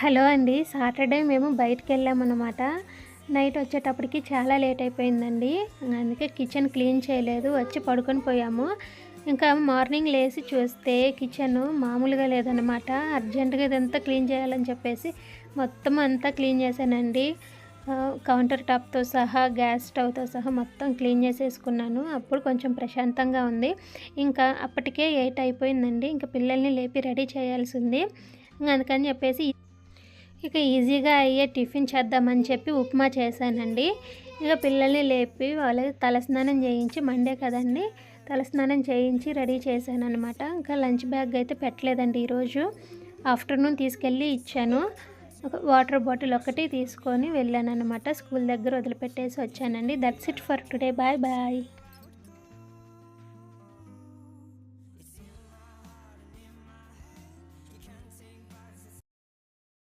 Hello అండి. Saturday మేము బయటికెళ్ళామన్నమాట. Night వచ్చేటప్పటికి చాలా లేట్ అయిపోయిందండి. అందుకే కిచెన్ క్లీన్ చేయలేదు. వచ్చి పడుకొని పోయాము. ఇంకా మార్నింగ్ లేసి చూస్తే కిచెను మామూలుగా లేదనమాట. అర్జెంట్‌గా ఇదంతా క్లీన్ చేయాలని చెప్పేసి మొత్తం అంతా క్లీన్ చేశానండి. కౌంటర్ టాప్‌తో సహా, గ్యాస్ స్టవ్‌తో సహా మొత్తం క్లీన్ చేసేసుకున్నాను. అప్పుడు కొంచెం ప్రశాంతంగా ఉంది. ఇంకా అప్పటికే 8 అయిపోయిందండి. ఇంక పిల్లల్ని లేపి రెడీ చేయాల్సింది. అందుకని చెప్పేసి ఇక ఈజీగా అయ్యే టిఫిన్ చేద్దామని చెప్పి ఉప్మా చేశానండి. ఇక పిల్లల్ని లేపి వాళ్ళకి తలస్నానం చేయించి, మండే కదండీ! తలస్నానం చేయించి రెడీ చేశాననమాట. ఇంకా లంచ్ బ్యాగ్ అయితే పెట్టలేదండి ఈరోజు. ఆఫ్టర్‌నూన్ తీసుకెళ్ళి ఇచ్చాను. ఒక వాటర్ బాటిల్ ఒక్కటి తీసుకొని వెళ్ళాననమాట. స్కూల్ దగ్గర వదిలిపెట్టేసి వచ్చానండి. That's it for today. Bye bye.